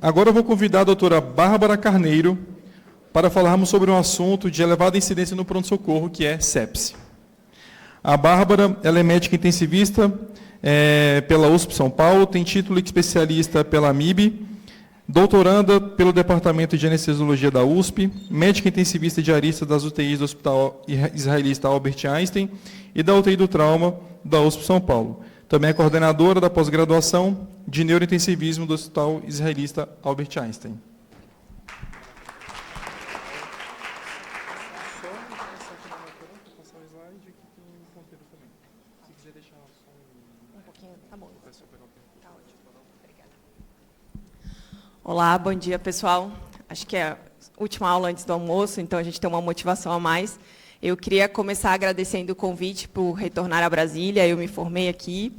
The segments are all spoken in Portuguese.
Agora eu vou convidar a doutora Bárbara Carneiro para falarmos sobre um assunto de elevada incidência no pronto-socorro, que é sepse. A Bárbara, ela é médica intensivista pela USP São Paulo, tem título de especialista pela AMIB, doutoranda pelo Departamento de Anestesiologia da USP, médica intensivista e diarista das UTIs do Hospital Israelita Albert Einstein e da UTI do Trauma da USP São Paulo. Também é coordenadora da pós-graduação de neurointensivismo do Hospital Israelita Albert Einstein. Olá, bom dia, pessoal. Acho que é a última aula antes do almoço, então a gente tem uma motivação a mais. Eu queria começar agradecendo o convite por retornar a Brasília. Eu me formei aqui,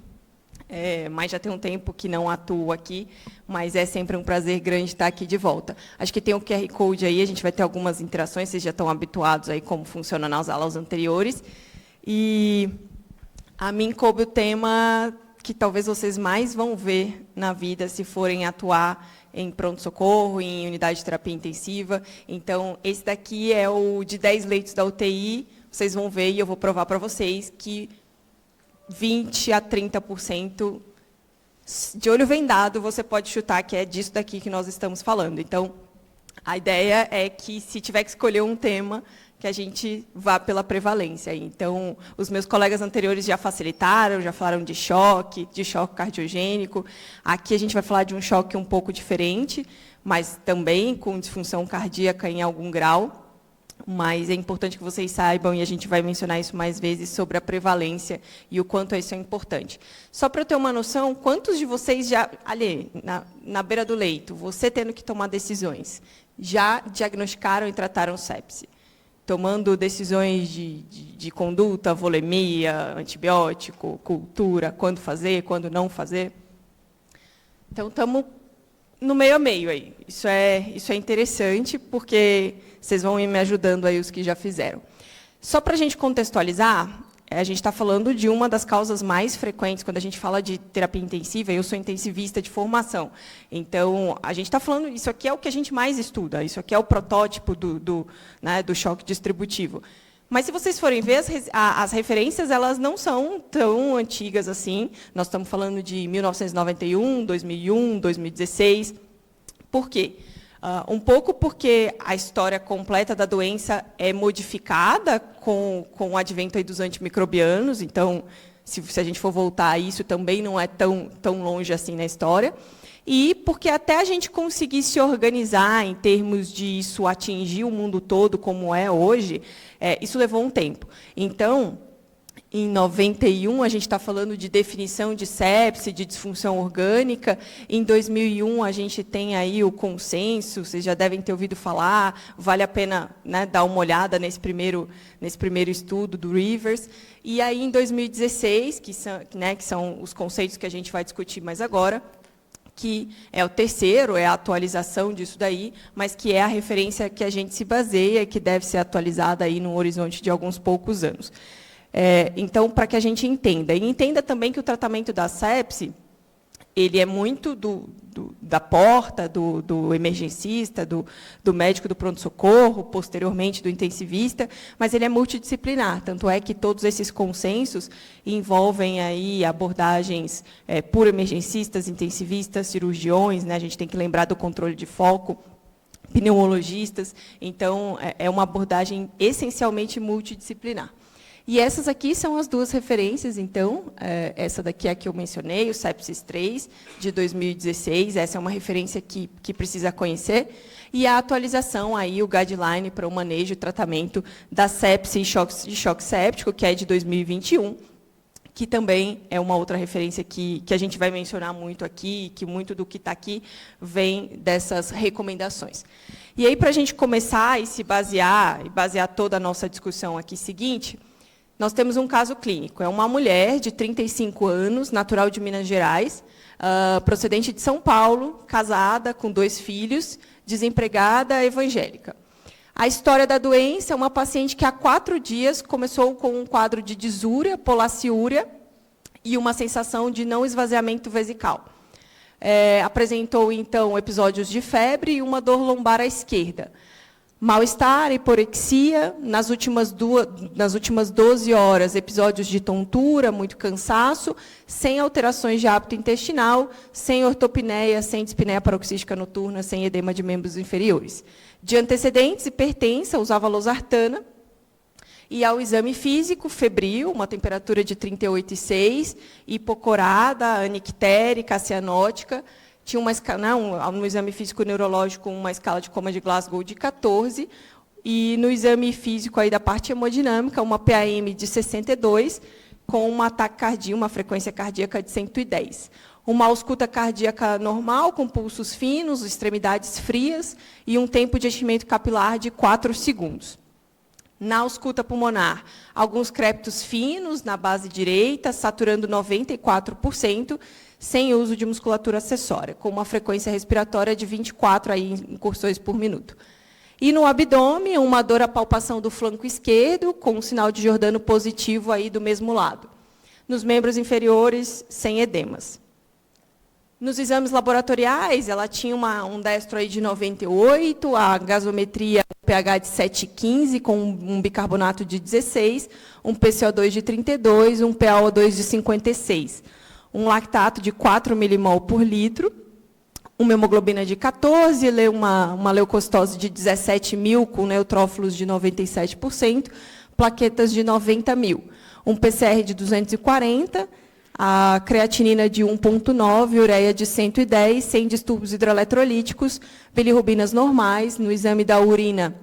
mas já tem um tempo que não atuo aqui, mas é sempre um prazer grande estar aqui de volta. Acho que tem o QR Code aí, a gente vai ter algumas interações, vocês já estão habituados aí como funciona nas aulas anteriores. E a mim coube o tema que talvez vocês mais vão ver na vida se forem atuar em pronto-socorro, em unidade de terapia intensiva. Então, esse daqui é o de 10 leitos da UTI. Vocês vão ver, e eu vou provar para vocês, que 20% a 30%, de olho vendado, você pode chutar que é disso daqui que nós estamos falando. Então, a ideia é que, se tiver que escolher um tema, que a gente vá pela prevalência. Então, os meus colegas anteriores já facilitaram, já falaram de choque cardiogênico. Aqui a gente vai falar de um choque um pouco diferente, mas também com disfunção cardíaca em algum grau. Mas é importante que vocês saibam, e a gente vai mencionar isso mais vezes, sobre a prevalência e o quanto isso é importante. Só para eu ter uma noção, quantos de vocês já, ali, na beira do leito, você tendo que tomar decisões, já diagnosticaram e trataram sepse? Tomando decisões de conduta, volemia, antibiótico, cultura, quando fazer, quando não fazer. Então, estamos no meio a meio aí. Isso é interessante, porque vocês vão ir me ajudando aí, os que já fizeram. Só para a gente contextualizar, a gente está falando de uma das causas mais frequentes quando a gente fala de terapia intensiva. Eu sou intensivista de formação. Então, a gente está falando, isso aqui é o que a gente mais estuda, isso aqui é o protótipo do choque distributivo. Mas, se vocês forem ver, as referências, elas não são tão antigas assim. Nós estamos falando de 1991, 2001, 2016. Por quê? Um pouco porque a história completa da doença é modificada com o advento aí dos antimicrobianos. Então, se a gente for voltar a isso, também não é tão longe assim na história. E porque, até a gente conseguir se organizar em termos de isso atingir o mundo todo, como é hoje, isso levou um tempo. Então, em 91, a gente está falando de definição de sepse, de disfunção orgânica. Em 2001, a gente tem aí o consenso, vocês já devem ter ouvido falar, vale a pena, né, dar uma olhada nesse primeiro estudo do Rivers. E aí, em 2016, que são os conceitos que a gente vai discutir mais agora, que é o terceiro, é a atualização disso daí, mas que é a referência que a gente se baseia e que deve ser atualizada aí num horizonte de alguns poucos anos. Então, para que a gente entenda. E entenda também que o tratamento da sepse, ele é muito da porta, do emergencista, do médico do pronto-socorro, posteriormente do intensivista, mas ele é multidisciplinar. Tanto é que todos esses consensos envolvem aí abordagens por emergencistas, intensivistas, cirurgiões, né? A gente tem que lembrar do controle de foco, pneumologistas. Então, é uma abordagem essencialmente multidisciplinar. E essas aqui são as duas referências, então, essa daqui é a que eu mencionei, o Sepsis 3, de 2016, essa é uma referência que precisa conhecer, e a atualização, aí, o guideline para o manejo e tratamento da sepse e de choque séptico, que é de 2021, que também é uma outra referência que a gente vai mencionar muito aqui, que muito do que está aqui vem dessas recomendações. E aí, para a gente começar e se basear, e basear toda a nossa discussão aqui seguinte, nós temos um caso clínico. É uma mulher de 35 anos, natural de Minas Gerais, procedente de São Paulo, casada, com 2 filhos, desempregada, evangélica. A história da doença é uma paciente que, há 4 dias, começou com um quadro de disúria, polaciúria e uma sensação de não esvaziamento vesical. Apresentou, então, episódios de febre e uma dor lombar à esquerda. Mal-estar, hiporexia, nas últimas 12 horas, episódios de tontura, muito cansaço, sem alterações de hábito intestinal, sem ortopneia, sem dispneia paroxística noturna, sem edema de membros inferiores. De antecedentes, hipertensa, usava losartana. E ao exame físico, febril, uma temperatura de 38,6, hipocorada, anictérica, cianótica. Tinha no exame físico neurológico uma escala de coma de Glasgow de 14, e no exame físico aí da parte hemodinâmica, uma PAM de 62, com uma taquicardia, uma frequência cardíaca de 110. Uma ausculta cardíaca normal, com pulsos finos, extremidades frias, e um tempo de enchimento capilar de 4 segundos. Na ausculta pulmonar, alguns crépitos finos na base direita, saturando 94%, sem uso de musculatura acessória, com uma frequência respiratória de 24 incursões por minuto. E no abdômen, uma dor à palpação do flanco esquerdo, com um sinal de Giordano positivo aí do mesmo lado. Nos membros inferiores, sem edemas. Nos exames laboratoriais, ela tinha um destro aí de 98, a gasometria, um pH de 7,15, com um bicarbonato de 16, um PCO2 de 32, um PaO2 de 56. Um lactato de 4 milimol por litro, uma hemoglobina de 14, uma leucocitose de 17.000, com neutrófilos de 97%, plaquetas de 90.000. Um PCR de 240, a creatinina de 1,9, ureia de 110, sem distúrbios hidroeletrolíticos, bilirrubinas normais. No exame da urina,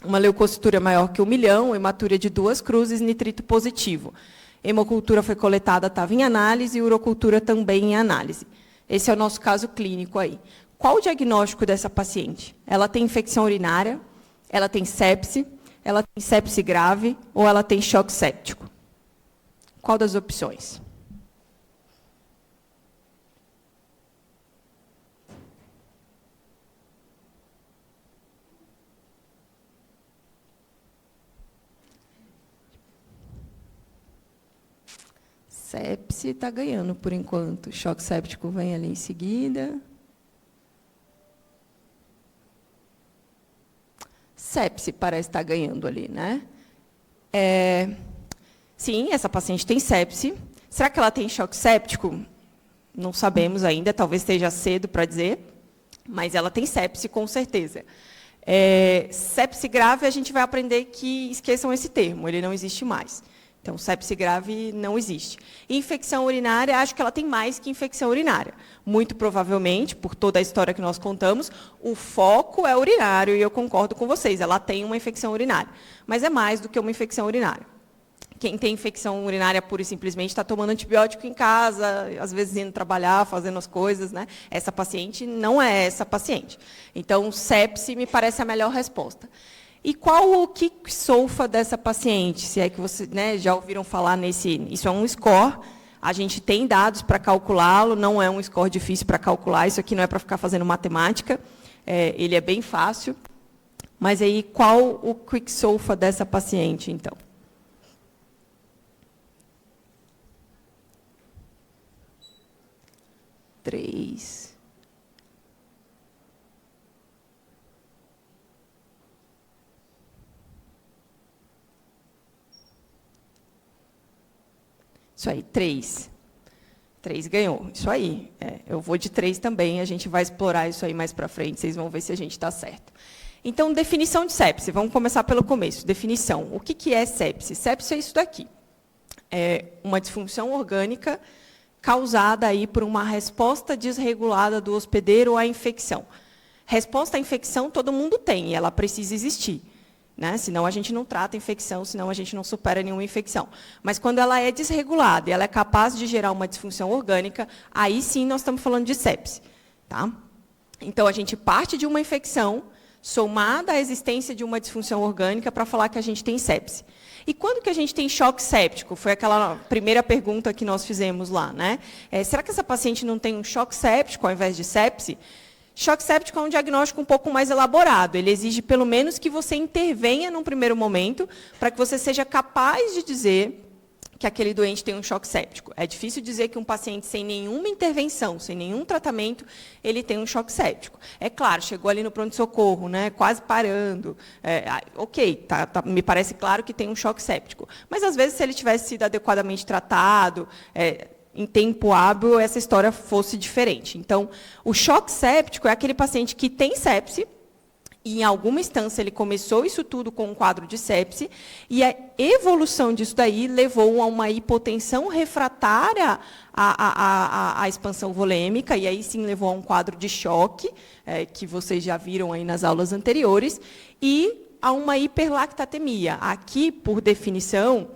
uma leucocitura maior que 1 milhão, hematúria de 2 cruzes, nitrito positivo. Hemocultura foi coletada, estava em análise, e urocultura também em análise. Esse é o nosso caso clínico aí. Qual o diagnóstico dessa paciente? Ela tem infecção urinária, ela tem sepse grave ou ela tem choque séptico? Qual das opções? Sepse está ganhando, por enquanto. Choque séptico vem ali em seguida. Sepse parece estar ganhando ali, né? Sim, essa paciente tem sepse. Será que ela tem choque séptico? Não sabemos ainda, talvez esteja cedo para dizer, mas ela tem sepse, com certeza. Sepse grave, a gente vai aprender que esqueçam esse termo, ele não existe mais. Então, sepse grave não existe. Infecção urinária, acho que ela tem mais que infecção urinária. Muito provavelmente, por toda a história que nós contamos, o foco é urinário, e eu concordo com vocês, ela tem uma infecção urinária. Mas é mais do que uma infecção urinária. Quem tem infecção urinária pura e simplesmente está tomando antibiótico em casa, às vezes indo trabalhar, fazendo as coisas, né? Essa paciente não é essa paciente. Então, sepse me parece a melhor resposta. E qual o kick-SOFA dessa paciente? Se é que vocês, né, já ouviram falar nesse... Isso é um score, a gente tem dados para calculá-lo, não é um score difícil para calcular, isso aqui não é para ficar fazendo matemática, ele é bem fácil. Mas aí, qual o kick-SOFA dessa paciente, então? Três. Isso aí, 3. 3 ganhou. Isso aí. Eu vou de 3 também, a gente vai explorar isso aí mais para frente, vocês vão ver se a gente está certo. Então, definição de sepse. Vamos começar pelo começo. Definição. O que é sepse? Sepse é isso daqui. É uma disfunção orgânica causada aí por uma resposta desregulada do hospedeiro à infecção. Resposta à infecção todo mundo tem, e ela precisa existir. Né? Senão a gente não trata a infecção, senão a gente não supera nenhuma infecção. Mas quando ela é desregulada e ela é capaz de gerar uma disfunção orgânica, aí sim nós estamos falando de sepse. Tá? Então, a gente parte de uma infecção, somada à existência de uma disfunção orgânica, para falar que a gente tem sepse. E quando que a gente tem choque séptico? Foi aquela primeira pergunta que nós fizemos lá. Né? Será que essa paciente não tem um choque séptico ao invés de sepse? Choque séptico é um diagnóstico um pouco mais elaborado. Ele exige, pelo menos, que você intervenha num primeiro momento, para que você seja capaz de dizer que aquele doente tem um choque séptico. É difícil dizer que um paciente sem nenhuma intervenção, sem nenhum tratamento, ele tem um choque séptico. É claro, chegou ali no pronto-socorro, né, quase parando. Ok, me parece claro que tem um choque séptico. Mas, às vezes, se ele tivesse sido adequadamente tratado, em tempo hábil, essa história fosse diferente. Então, o choque séptico é aquele paciente que tem sepse, e, em alguma instância, ele começou isso tudo com um quadro de sepse, e a evolução disso daí levou a uma hipotensão refratária à expansão volêmica, e aí sim levou a um quadro de choque, que vocês já viram aí nas aulas anteriores, e a uma hiperlactatemia. Aqui, por definição,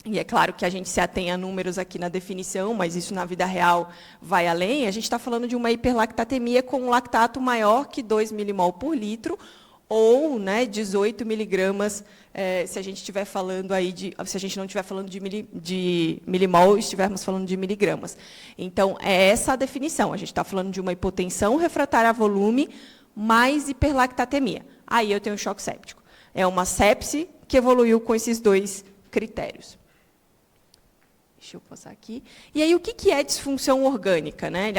e é claro que a gente se atém a números aqui na definição, mas isso na vida real vai além, a gente está falando de uma hiperlactatemia com um lactato maior que 2 milimol por litro, ou, né, 18 miligramas, se a gente estiver falando aí se a gente não estiver falando de milimol, estivermos falando de miligramas. Então, é essa a definição. A gente está falando de uma hipotensão refratária a volume mais hiperlactatemia. Aí eu tenho choque séptico. É uma sepse que evoluiu com esses dois critérios. Deixa eu passar aqui. E aí, o que é disfunção orgânica, né?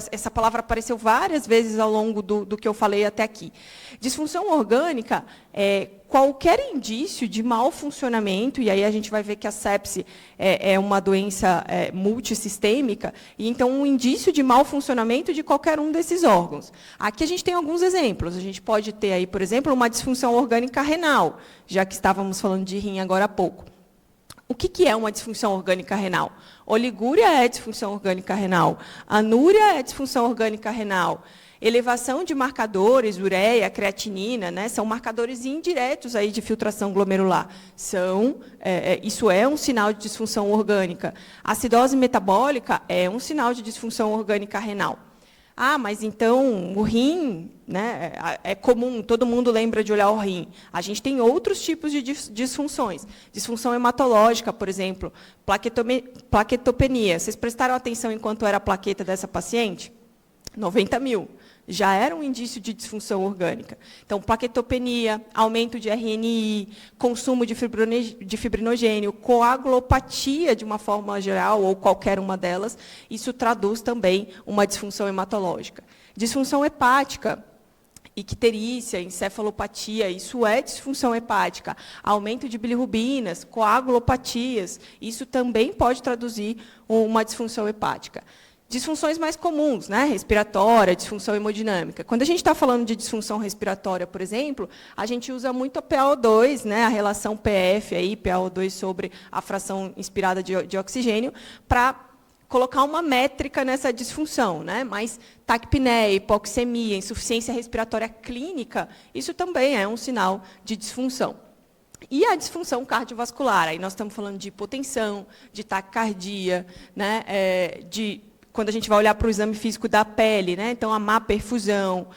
Essa palavra apareceu várias vezes ao longo do que eu falei até aqui. Disfunção orgânica é qualquer indício de mau funcionamento, e aí a gente vai ver que a sepse é uma doença multissistêmica, e então um indício de mau funcionamento de qualquer um desses órgãos. Aqui a gente tem alguns exemplos. A gente pode ter aí, por exemplo, uma disfunção orgânica renal, já que estávamos falando de rim agora há pouco. O que é uma disfunção orgânica renal? Oligúria é disfunção orgânica renal. Anúria é disfunção orgânica renal. Elevação de marcadores, ureia, creatinina, né, são marcadores indiretos aí de filtração glomerular. Isso é um sinal de disfunção orgânica. Acidose metabólica é um sinal de disfunção orgânica renal. Ah, mas então o rim, né, é comum, todo mundo lembra de olhar o rim. A gente tem outros tipos de disfunções. Disfunção hematológica, por exemplo, plaquetopenia. Vocês prestaram atenção em quanto era a plaqueta dessa paciente? 90 mil. Já era um indício de disfunção orgânica. Então, plaquetopenia, aumento de RNI, consumo de fibrinogênio, coagulopatia, de uma forma geral, ou qualquer uma delas, isso traduz também uma disfunção hematológica. Disfunção hepática, icterícia, encefalopatia, isso é disfunção hepática. Aumento de bilirrubinas, coagulopatias, isso também pode traduzir uma disfunção hepática. Disfunções mais comuns, né? Respiratória, disfunção hemodinâmica. Quando a gente está falando de disfunção respiratória, por exemplo, a gente usa muito a PaO2, né? A relação PF, aí, PaO2 sobre a fração inspirada de oxigênio, para colocar uma métrica nessa disfunção, né? Mas taquipneia, hipoxemia, insuficiência respiratória clínica, isso também é um sinal de disfunção. E a disfunção cardiovascular, aí nós estamos falando de hipotensão, de taquicardia, né? Quando a gente vai olhar para o exame físico da pele, né? Então, a má perfusão,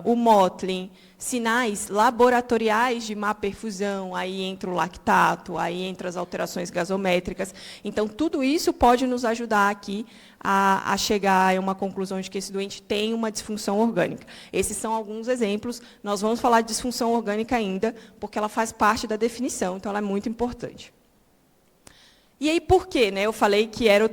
o Motley, sinais laboratoriais de má perfusão, aí entra o lactato, aí entra as alterações gasométricas. Então, tudo isso pode nos ajudar aqui a chegar a uma conclusão de que esse doente tem uma disfunção orgânica. Esses são alguns exemplos. Nós vamos falar de disfunção orgânica ainda, porque ela faz parte da definição, então ela é muito importante. E aí, por quê? Né? Eu falei que era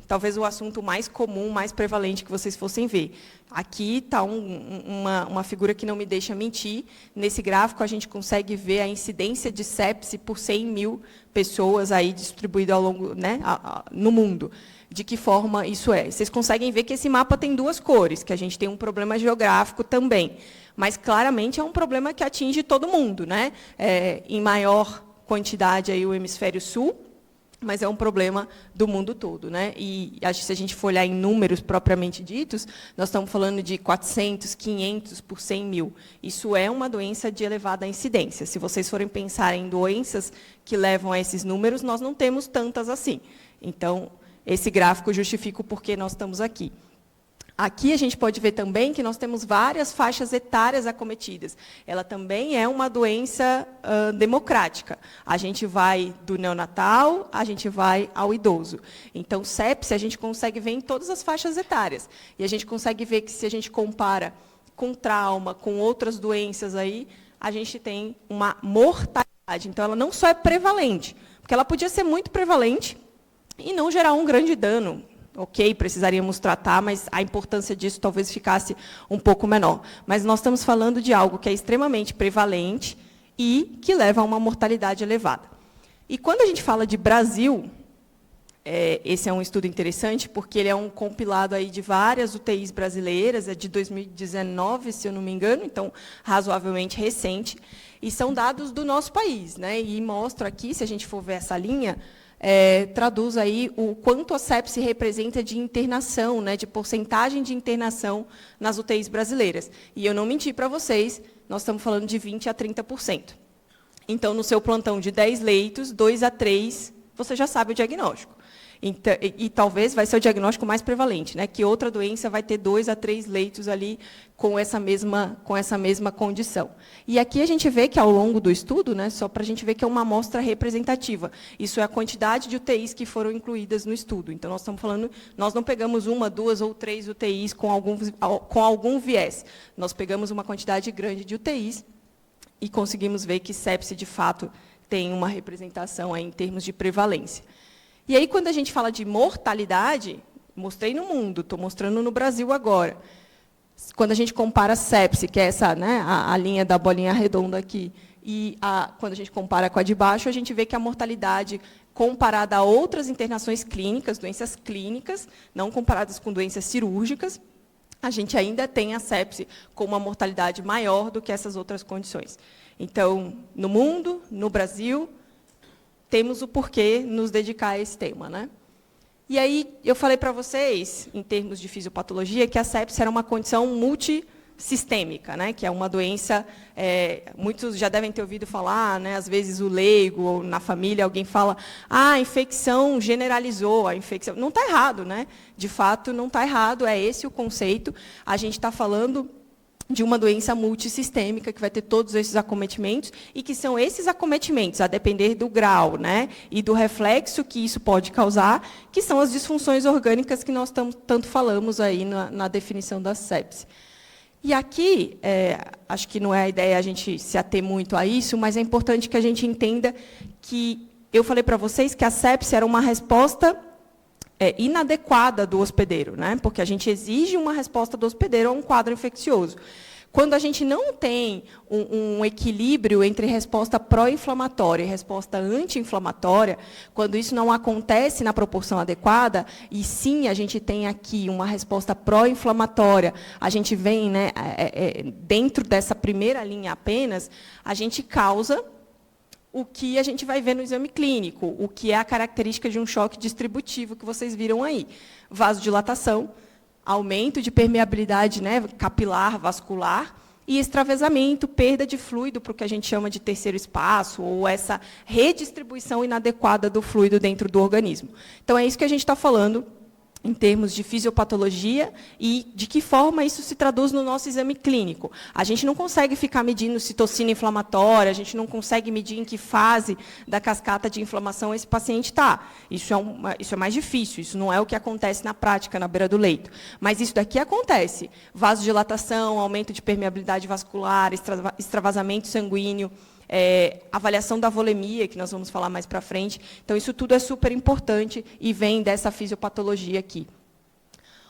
talvez o assunto mais comum, mais prevalente que vocês fossem ver. Aqui está uma figura que não me deixa mentir. Nesse gráfico, a gente consegue ver a incidência de sepse por 100 mil pessoas aí distribuída ao longo, né, no mundo. De que forma isso é? Vocês conseguem ver que esse mapa tem duas cores, que a gente tem um problema geográfico também. Mas, claramente, é um problema que atinge todo mundo, né? Em maior quantidade aí, o hemisfério sul, mas é um problema do mundo todo, né? E acho que se a gente for olhar em números propriamente ditos, nós estamos falando de 400, 500 por 100 mil. Isso é uma doença de elevada incidência. Se vocês forem pensar em doenças que levam a esses números, nós não temos tantas assim. Então, esse gráfico justifica o porquê nós estamos aqui. Aqui a gente pode ver também que nós temos várias faixas etárias acometidas. Ela também é uma doença democrática. A gente vai do neonatal, a gente vai ao idoso. Então, sepse a gente consegue ver em todas as faixas etárias. E a gente consegue ver que, se a gente compara com trauma, com outras doenças aí, a gente tem uma mortalidade. Então, ela não só é prevalente, Porque ela podia ser muito prevalente e não gerar um grande dano. Ok, precisaríamos tratar, mas a importância disso talvez ficasse um pouco menor. Mas nós estamos falando de algo que é extremamente prevalente e que leva a uma mortalidade elevada. E quando a gente fala de Brasil, esse é um estudo interessante, porque ele é um compilado aí de várias UTIs brasileiras, é de 2019, se eu não me engano, então razoavelmente recente, e são dados do nosso país, né? E mostra aqui, se a gente for ver essa linha, traduz aí o quanto a sepse representa de internação, né, de porcentagem de internação nas UTIs brasileiras. E eu não menti para vocês, nós estamos falando de 20% a 30%. Então, no seu plantão de 10 leitos, 2 a 3, você já sabe o diagnóstico. Então, e talvez vai ser o diagnóstico mais prevalente, né, que outra doença vai ter 2 a 3 leitos ali com essa mesma condição. E aqui a gente vê que, ao longo do estudo, né, só para a gente ver que é uma amostra representativa, isso é a quantidade de UTIs que foram incluídas no estudo. Então, nós estamos falando, nós não pegamos 1, 2 ou 3 UTIs com algum viés. Nós pegamos uma quantidade grande de UTIs e conseguimos ver que sepse, de fato, tem uma representação aí em termos de prevalência. E aí, quando a gente fala de mortalidade, mostrei no mundo, estou mostrando no Brasil agora. Quando a gente compara a sepse, que é essa, né, a linha da bolinha redonda aqui, e quando a gente compara com a de baixo, a gente vê que a mortalidade, comparada a outras internações clínicas, doenças clínicas, não comparadas com doenças cirúrgicas, a gente ainda tem a sepse com uma mortalidade maior do que essas outras condições. Então, no mundo, no Brasil, temos o porquê nos dedicar a esse tema, né? E aí, eu falei para vocês, em termos de fisiopatologia, que a sepse era uma condição multissistêmica, né? Que é uma doença, muitos já devem ter ouvido falar, né? Às vezes o leigo, ou na família, alguém fala, a infecção generalizou, a infecção... Não está errado, né? De fato, não está errado, é esse o conceito. A gente está falando de uma doença multissistêmica, que vai ter todos esses acometimentos, e que são esses acometimentos, a depender do grau, né, e do reflexo que isso pode causar, que são as disfunções orgânicas que nós tanto falamos aí na definição da sepse. E aqui, acho que não é a ideia a gente se ater muito a isso, mas é importante que a gente entenda que eu falei para vocês que a sepse era uma resposta inadequada do hospedeiro, né? Porque a gente exige uma resposta do hospedeiro a um quadro infeccioso. Quando a gente não tem um equilíbrio entre resposta pró-inflamatória e resposta anti-inflamatória, quando isso não acontece na proporção adequada, e sim a gente tem aqui uma resposta pró-inflamatória, a gente vem, né, dentro dessa primeira linha apenas, a gente causa o que a gente vai ver no exame clínico, o que é a característica de um choque distributivo que vocês viram aí. Vasodilatação, aumento de permeabilidade, né, capilar, vascular, e extravasamento, perda de fluido, para o que a gente chama de terceiro espaço, ou essa redistribuição inadequada do fluido dentro do organismo. Então, é isso que a gente está falando em termos de fisiopatologia e de que forma isso se traduz no nosso exame clínico. A gente não consegue ficar medindo citocina inflamatória, a gente não consegue medir em que fase da cascata de inflamação esse paciente está. Isso é mais difícil, isso não é o que acontece na prática, na beira do leito. Mas isso daqui acontece. Vasodilatação, aumento de permeabilidade vascular, extravasamento sanguíneo, avaliação da volemia, que nós vamos falar mais para frente. Então, isso tudo é super importante e vem dessa fisiopatologia aqui.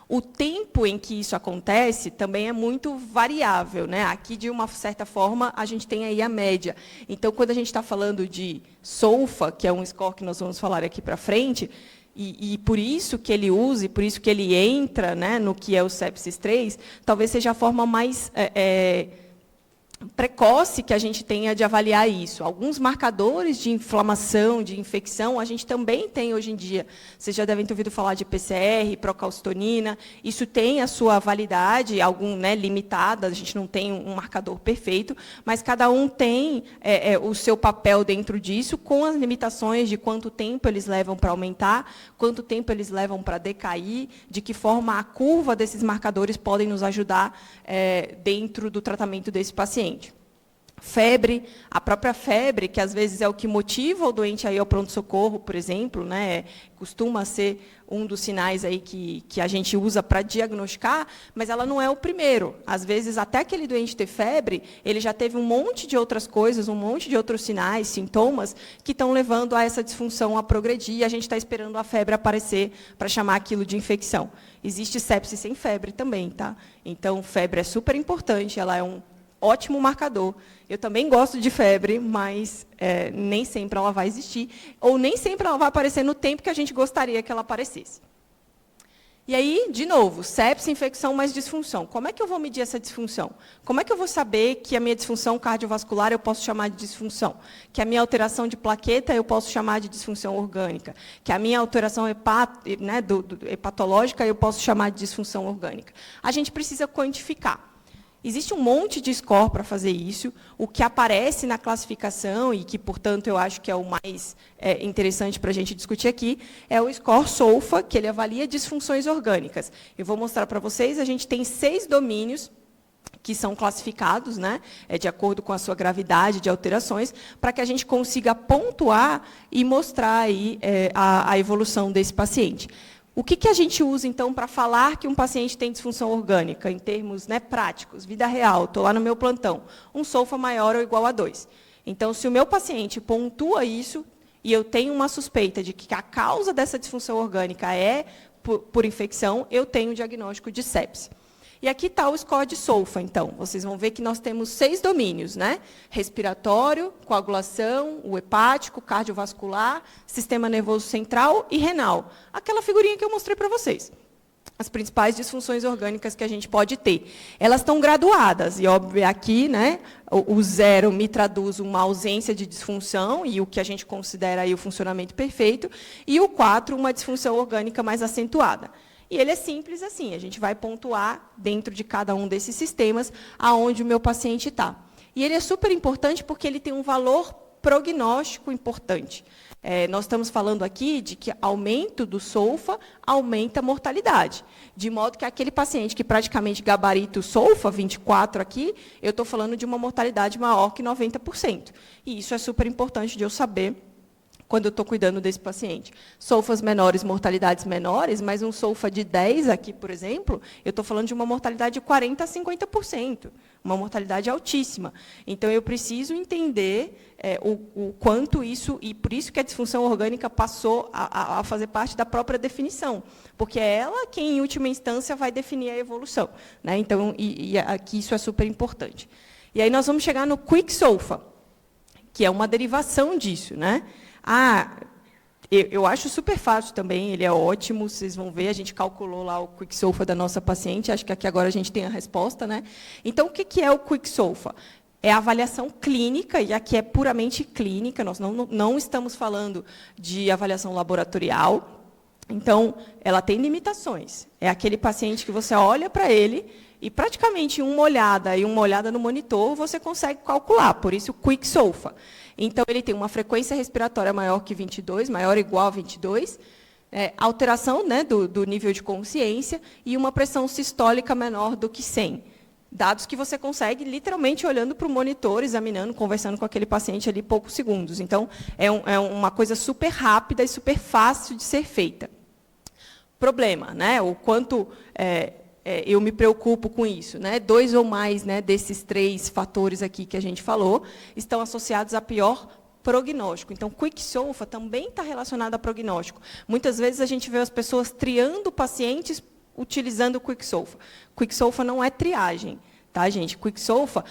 O tempo em que isso acontece também é muito variável, né? Aqui, de uma certa forma, a gente tem aí a média. Então, quando a gente está falando de SOFA, que é um score que nós vamos falar aqui para frente, e por isso que ele usa, e por isso que ele entra, né, no que é o sepsis 3, talvez seja a forma mais precoce que a gente tenha de avaliar isso. Alguns marcadores de inflamação, de infecção, a gente também tem hoje em dia. Vocês já devem ter ouvido falar de PCR, procalcitonina. Isso tem a sua validade, né, limitada, a gente não tem um marcador perfeito, mas cada um tem o seu papel dentro disso, com as limitações de quanto tempo eles levam para aumentar, quanto tempo eles levam para decair, de que forma a curva desses marcadores podem nos ajudar dentro do tratamento desse paciente. Febre, a própria febre, que às vezes é o que motiva o doente a ir ao pronto-socorro, por exemplo, né, costuma ser um dos sinais aí que a gente usa para diagnosticar, mas ela não é o primeiro. Às vezes, até aquele doente ter febre, ele já teve um monte de outras coisas, um monte de outros sinais, sintomas, que estão levando a essa disfunção a progredir, e a gente está esperando a febre aparecer para chamar aquilo de infecção. Existe sepse sem febre também, tá? Então, febre é super importante, ela é um ótimo marcador. Eu também gosto de febre, mas nem sempre ela vai existir, ou nem sempre ela vai aparecer no tempo que a gente gostaria que ela aparecesse. E aí, de novo, sepse, infecção mais disfunção. Como é que eu vou medir essa disfunção? Como é que eu vou saber que a minha disfunção cardiovascular eu posso chamar de disfunção? Que a minha alteração de plaqueta eu posso chamar de disfunção orgânica? Que a minha alteração hepatológica eu posso chamar de disfunção orgânica? A gente precisa quantificar. Existe um monte de score para fazer isso. O que aparece na classificação, e que, portanto, eu acho que é o mais interessante para a gente discutir aqui, é o score SOFA, que ele avalia disfunções orgânicas. Eu vou mostrar para vocês, a gente tem 6 domínios que são classificados, né, de acordo com a sua gravidade de alterações, para que a gente consiga pontuar e mostrar aí, a evolução desse paciente. O que a gente usa, então, para falar que um paciente tem disfunção orgânica, em termos, né, práticos, vida real, estou lá no meu plantão, um SOFA maior ou igual a 2. Então, se o meu paciente pontua isso, e eu tenho uma suspeita de que a causa dessa disfunção orgânica é por infecção, eu tenho o diagnóstico de sepse. E aqui está o score de SOFA, então. Vocês vão ver que nós temos 6 domínios, né? Respiratório, coagulação, o hepático, cardiovascular, sistema nervoso central e renal. Aquela figurinha que eu mostrei para vocês. As principais disfunções orgânicas que a gente pode ter. Elas estão graduadas, e, óbvio, aqui, né, o 0 me traduz uma ausência de disfunção, e o que a gente considera aí o funcionamento perfeito, e o 4, uma disfunção orgânica mais acentuada. E ele é simples assim, a gente vai pontuar dentro de cada um desses sistemas aonde o meu paciente está. E ele é super importante porque ele tem um valor prognóstico importante. Nós estamos falando aqui de que aumento do SOFA aumenta a mortalidade. De modo que aquele paciente que praticamente gabarita o SOFA, 24 aqui, eu estou falando de uma mortalidade maior que 90%. E isso é super importante de eu saber quando eu estou cuidando desse paciente. SOFAs menores, mortalidades menores, mas um SOFA de 10 aqui, por exemplo, eu estou falando de uma mortalidade de 40% a 50%, uma mortalidade altíssima. Então, eu preciso entender o quanto isso, e por isso que a disfunção orgânica passou a fazer parte da própria definição, porque é ela quem, em última instância, vai definir a evolução, né? Então, aqui isso é super importante. E aí nós vamos chegar no Quick SOFA, que é uma derivação disso, né? Eu acho super fácil também, ele é ótimo, vocês vão ver, a gente calculou lá o Quick SOFA da nossa paciente, acho que aqui agora a gente tem a resposta, né? Então, o que é o Quick SOFA? É a avaliação clínica, e aqui é puramente clínica, nós não estamos falando de avaliação laboratorial, então, ela tem limitações. É aquele paciente que você olha para ele, e praticamente uma olhada no monitor, você consegue calcular, por isso o Quick SOFA. Então, ele tem uma frequência respiratória maior que 22, maior ou igual a 22, alteração, né, do nível de consciência e uma pressão sistólica menor do que 100. Dados que você consegue literalmente olhando para o monitor, examinando, conversando com aquele paciente ali poucos segundos. Então, é uma coisa super rápida e super fácil de ser feita. Problema, né, o quanto eu me preocupo com isso, né? 2 ou mais, né, desses 3 fatores aqui que a gente falou estão associados a pior prognóstico. Então, Quick SOFA também está relacionado a prognóstico. Muitas vezes a gente vê as pessoas triando pacientes utilizando o Quick SOFA. Quick SOFA não é triagem, tá, gente? Quick SOFA,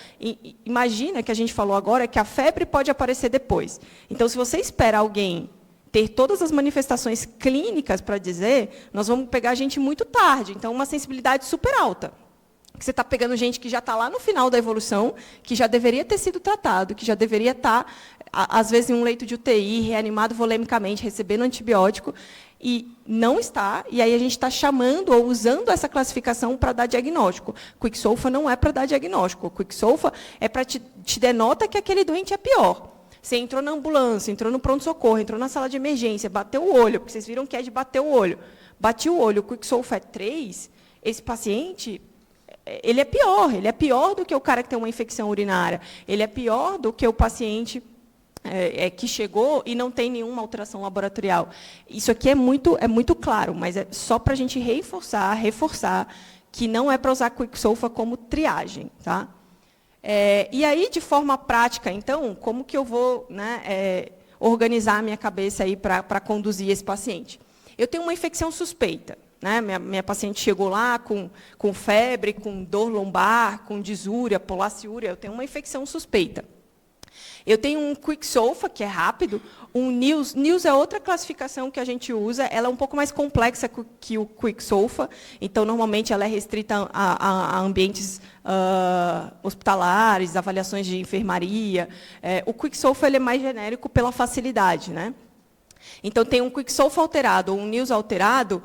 imagina que a gente falou agora que a febre pode aparecer depois. Então, se você espera alguém ter todas as manifestações clínicas para dizer, nós vamos pegar gente muito tarde. Então, uma sensibilidade super alta. Que você está pegando gente que já está lá no final da evolução, que já deveria ter sido tratado, que já deveria estar, às vezes, em um leito de UTI, reanimado volemicamente, recebendo antibiótico, e não está, e aí a gente está chamando ou usando essa classificação para dar diagnóstico. Quick SOFA não é para dar diagnóstico. Quick SOFA é para te denota que aquele doente é pior. Você entrou na ambulância, entrou no pronto-socorro, entrou na sala de emergência, bateu o olho, porque vocês viram que é de bater o olho. Bati o olho, o Quick SOFA é 3, esse paciente ele é pior do que o cara que tem uma infecção urinária, ele é pior do que o paciente que chegou e não tem nenhuma alteração laboratorial. Isso aqui é muito claro, mas é só para a gente reforçar que não é para usar Quicksolva como triagem. Tá? E aí, de forma prática, então, como que eu vou, né, organizar a minha cabeça para conduzir esse paciente? Eu tenho uma infecção suspeita. Né? Minha paciente chegou lá com febre, com dor lombar, com disúria, polaciúria, eu tenho uma infecção suspeita. Eu tenho um Quicksolva, que é rápido, um NILS. NILS é outra classificação que a gente usa, ela é um pouco mais complexa que o Quicksolva, então, normalmente, ela é restrita a ambientes hospitalares, avaliações de enfermaria. O Quicksolva ele é mais genérico pela facilidade, né? Então, tem um Quicksolva alterado ou um NILS alterado,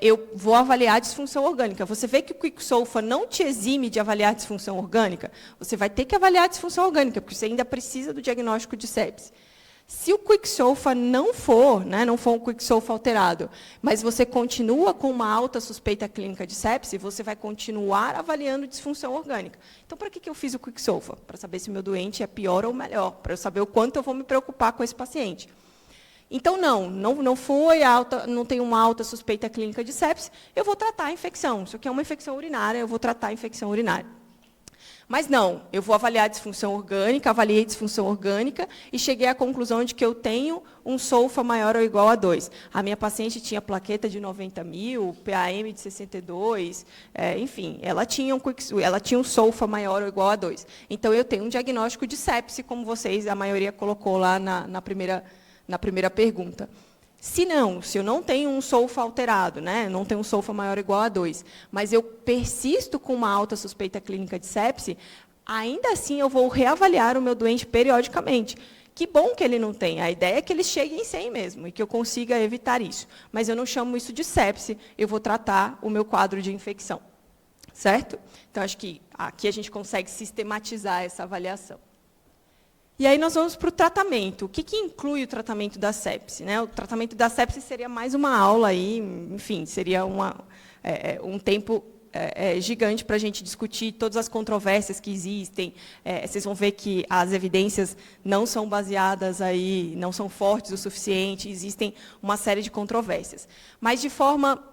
eu vou avaliar a disfunção orgânica. Você vê que o Quicksolva não te exime de avaliar a disfunção orgânica? Você vai ter que avaliar a disfunção orgânica, porque você ainda precisa do diagnóstico de sepse. Se o Quicksolva não for um Quicksolva alterado, mas você continua com uma alta suspeita clínica de sepse, você vai continuar avaliando disfunção orgânica. Então, para que eu fiz o Quicksolva? Para saber se o meu doente é pior ou melhor, para eu saber o quanto eu vou me preocupar com esse paciente. Então, não foi alta, não tem uma alta suspeita clínica de sepse, eu vou tratar a infecção. Se aqui é uma infecção urinária, eu vou tratar a infecção urinária. Mas não, eu vou avaliar a disfunção orgânica, avaliei a disfunção orgânica e cheguei à conclusão de que eu tenho um SOFA maior ou igual a 2. A minha paciente tinha plaqueta de 90.000, PAM de 62, enfim, ela tinha um SOFA maior ou igual a 2. Então, eu tenho um diagnóstico de sepse, como vocês, a maioria colocou lá na primeira pergunta. Se eu não tenho um SOFA alterado, né, não tenho um SOFA maior ou igual a 2, mas eu persisto com uma alta suspeita clínica de sepse, ainda assim eu vou reavaliar o meu doente periodicamente. Que bom que ele não tem. A ideia é que ele chegue em 100 mesmo, e que eu consiga evitar isso. Mas eu não chamo isso de sepse, eu vou tratar o meu quadro de infecção. Certo? Então, acho que aqui a gente consegue sistematizar essa avaliação. E aí nós vamos para o tratamento. O que inclui o tratamento da sepse? Né? O tratamento da sepse seria mais uma aula aí, enfim, seria um tempo gigante para a gente discutir todas as controvérsias que existem. Vocês vão ver que as evidências não são baseadas aí, não são fortes o suficiente, existem uma série de controvérsias. Mas de forma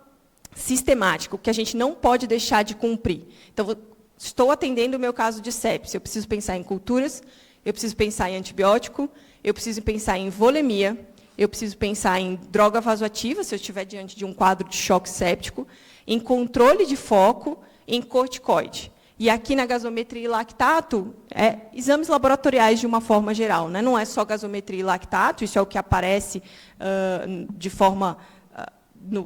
sistemática, o que a gente não pode deixar de cumprir. Então, estou atendendo o meu caso de sepse, eu preciso pensar em culturas, eu preciso pensar em antibiótico, eu preciso pensar em volemia, eu preciso pensar em droga vasoativa, se eu estiver diante de um quadro de choque séptico, em controle de foco, em corticoide. E aqui na gasometria e lactato, exames laboratoriais de uma forma geral. Né? Não é só gasometria e lactato, isso é o que aparece de forma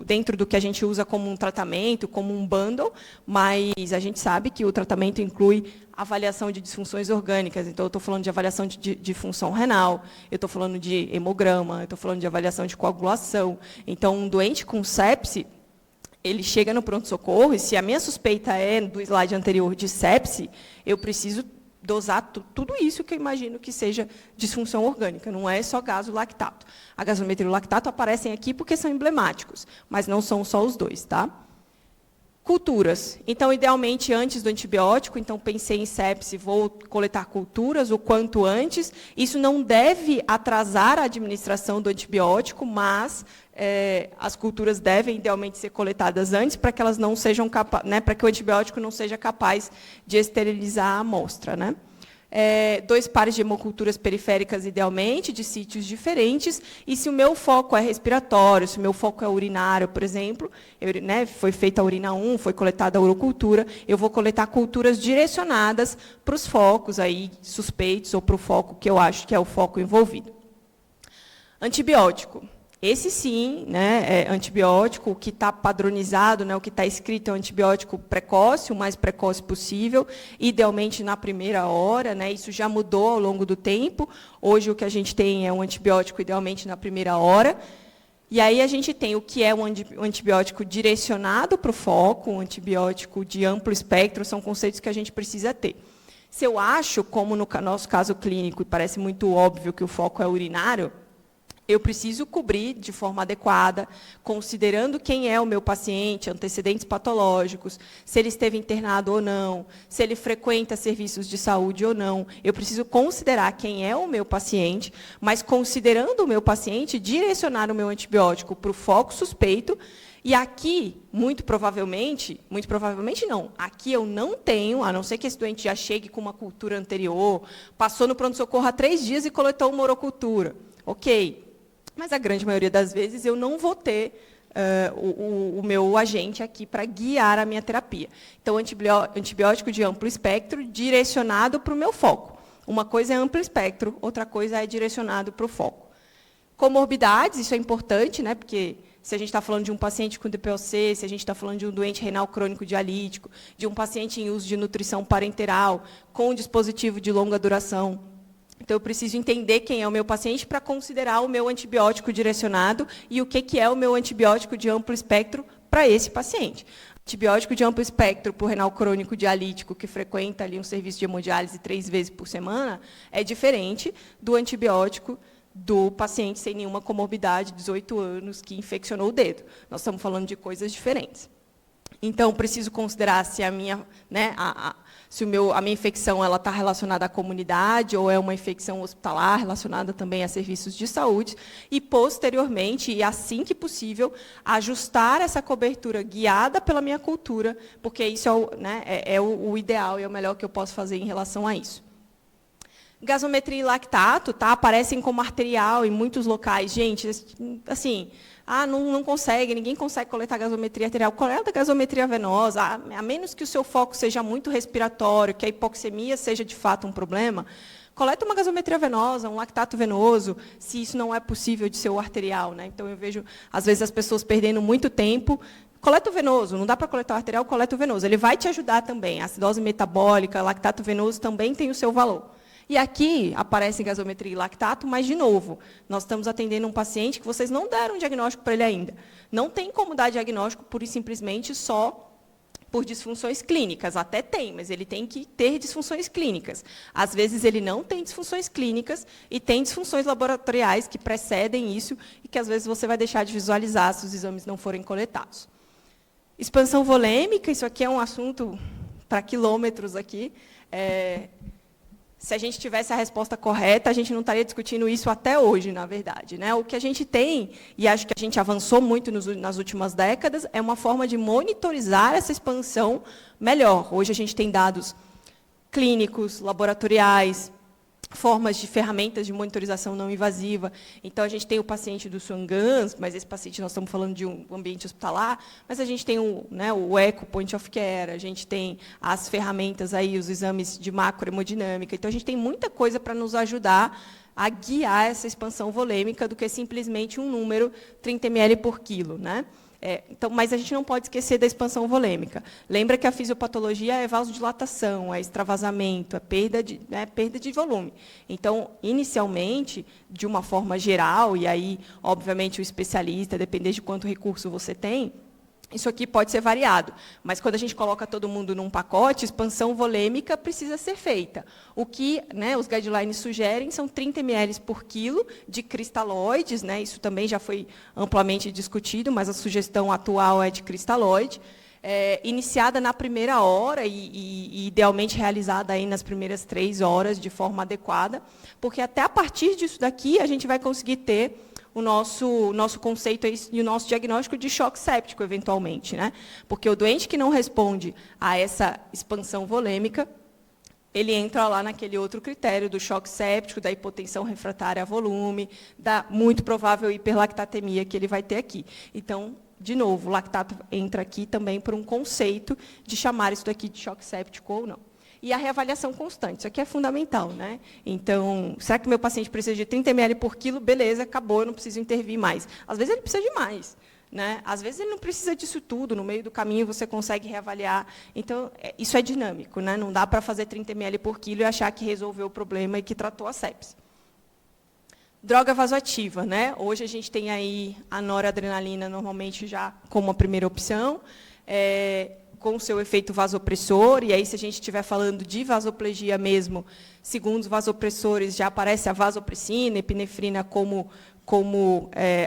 dentro do que a gente usa como um tratamento, como um bundle, mas a gente sabe que o tratamento inclui avaliação de disfunções orgânicas. Então, eu estou falando de avaliação de função renal, eu estou falando de hemograma, eu estou falando de avaliação de coagulação. Então, um doente com sepse, ele chega no pronto-socorro, e se a minha suspeita é, do slide anterior, de sepse, eu preciso dosar tudo isso que eu imagino que seja disfunção orgânica, não é só gaso-lactato. A gasometria e o lactato aparecem aqui porque são emblemáticos, mas não são só os dois. Tá? Culturas. Então, idealmente, antes do antibiótico, então pensei em sepse, vou coletar culturas o quanto antes. Isso não deve atrasar a administração do antibiótico, mas as culturas devem, idealmente, ser coletadas antes para que elas não sejam para que o antibiótico não seja capaz de esterilizar a amostra. Né? 2 pares de hemoculturas periféricas, idealmente, de sítios diferentes, e se o meu foco é respiratório, se o meu foco é urinário, por exemplo, foi feita a urina 1, foi coletada a urocultura, eu vou coletar culturas direcionadas para os focos aí, suspeitos, ou para o foco que eu acho que é o foco envolvido. Antibiótico. Esse sim, né, antibiótico, o que está padronizado, né, o que está escrito é um antibiótico precoce, o mais precoce possível, idealmente na primeira hora, né, isso já mudou ao longo do tempo. Hoje o que a gente tem é um antibiótico idealmente na primeira hora. E aí a gente tem o que é um antibiótico direcionado para o foco, um antibiótico de amplo espectro, são conceitos que a gente precisa ter. Se eu acho, como no nosso caso clínico, e parece muito óbvio que o foco é urinário, Eu preciso cobrir de forma adequada, considerando quem é o meu paciente, antecedentes patológicos, se ele esteve internado ou não, se ele frequenta serviços de saúde ou não. Eu preciso considerar quem é o meu paciente, mas, considerando o meu paciente, direcionar o meu antibiótico para o foco suspeito. E aqui, muito provavelmente não, aqui eu não tenho, a não ser que esse doente já chegue com uma cultura anterior, passou no pronto-socorro há 3 dias e coletou uma urocultura. Ok. Mas a grande maioria das vezes eu não vou ter o meu agente aqui para guiar a minha terapia. Então, antibiótico de amplo espectro direcionado para o meu foco. Uma coisa é amplo espectro, outra coisa é direcionado para o foco. Comorbidades, isso é importante, né? Porque se a gente está falando de um paciente com DPOC, se a gente está falando de um doente renal crônico dialítico, de um paciente em uso de nutrição parenteral, com dispositivo de longa duração. Então, eu preciso entender quem é o meu paciente para considerar o meu antibiótico direcionado e o que é o meu antibiótico de amplo espectro para esse paciente. Antibiótico de amplo espectro para o renal crônico dialítico, que frequenta ali um serviço de hemodiálise 3 vezes por semana, é diferente do antibiótico do paciente sem nenhuma comorbidade, 18 anos, que infeccionou o dedo. Nós estamos falando de coisas diferentes. Então, preciso considerar se a minha, né, se a minha infecção está relacionada à comunidade ou é uma infecção hospitalar relacionada também a serviços de saúde e, posteriormente, e assim que possível, ajustar essa cobertura guiada pela minha cultura, porque isso é o ideal e é o melhor que eu posso fazer em relação a isso. Gasometria e lactato, tá? Aparecem como arterial em muitos locais. Gente, assim, não consegue, ninguém consegue coletar gasometria arterial. Coleta gasometria venosa, a menos que o seu foco seja muito respiratório, que a hipoxemia seja de fato um problema, coleta uma gasometria venosa, um lactato venoso, se isso não é possível de ser o arterial, né? Então, eu vejo, às vezes, as pessoas perdendo muito tempo. Coleta o venoso, não dá para coletar o arterial, coleta o venoso. Ele vai te ajudar também. A acidose metabólica, lactato venoso também tem o seu valor. E aqui aparece gasometria e lactato, mas, de novo, nós estamos atendendo um paciente que vocês não deram um diagnóstico para ele ainda. Não tem como dar diagnóstico pura e simplesmente só por disfunções clínicas. Até tem, mas ele tem que ter disfunções clínicas. Às vezes, ele não tem disfunções clínicas e tem disfunções laboratoriais que precedem isso e que, às vezes, você vai deixar de visualizar se os exames não forem coletados. Expansão volêmica, isso aqui é um assunto para quilômetros aqui. Se a gente tivesse a resposta correta, a gente não estaria discutindo isso até hoje, na verdade, né? O que a gente tem, e acho que a gente avançou muito nas últimas décadas, é uma forma de monitorizar essa expansão melhor. Hoje a gente tem dados clínicos, laboratoriais, formas de ferramentas de monitorização não invasiva. Então, a gente tem o paciente do Swan-Ganz, mas esse paciente nós estamos falando de um ambiente hospitalar, mas a gente tem o Echo Point of Care, a gente tem as ferramentas aí, os exames de macrohemodinâmica. Então, a gente tem muita coisa para nos ajudar a guiar essa expansão volêmica do que simplesmente um número 30 ml por quilo, né? Então, mas a gente não pode esquecer da expansão volêmica. Lembra que a fisiopatologia é vasodilatação, é extravasamento, é perda de volume. Então, inicialmente, de uma forma geral, e aí, obviamente, o especialista, depender de quanto recurso você tem, isso aqui pode ser variado, mas quando a gente coloca todo mundo num pacote, expansão volêmica precisa ser feita. O que, né, os guidelines sugerem são 30 ml por quilo de cristalóides, né, isso também já foi amplamente discutido, mas a sugestão atual é de cristalóide, iniciada na primeira hora e idealmente realizada aí nas primeiras 3 horas de forma adequada, porque até a partir disso daqui a gente vai conseguir ter o nosso conceito e o nosso diagnóstico de choque séptico, eventualmente, né? Porque o doente que não responde a essa expansão volêmica, ele entra lá naquele outro critério do choque séptico, da hipotensão refratária a volume, da muito provável hiperlactatemia que ele vai ter aqui. Então, de novo, o lactato entra aqui também por um conceito de chamar isso daqui de choque séptico ou não. E a reavaliação constante, isso aqui é fundamental, né? Então, será que meu paciente precisa de 30 ml por quilo? Beleza, acabou, eu não preciso intervir mais. Às vezes ele precisa de mais, né? Às vezes ele não precisa disso tudo, no meio do caminho você consegue reavaliar. Então, isso é dinâmico, né? Não dá para fazer 30 ml por quilo e achar que resolveu o problema e que tratou a sepse. Droga vasoativa, né? Hoje a gente tem aí a noradrenalina normalmente já como a primeira opção, com o seu efeito vasopressor, e aí, se a gente estiver falando de vasoplegia mesmo, segundo os vasopressores, já aparece a vasopressina, epinefrina como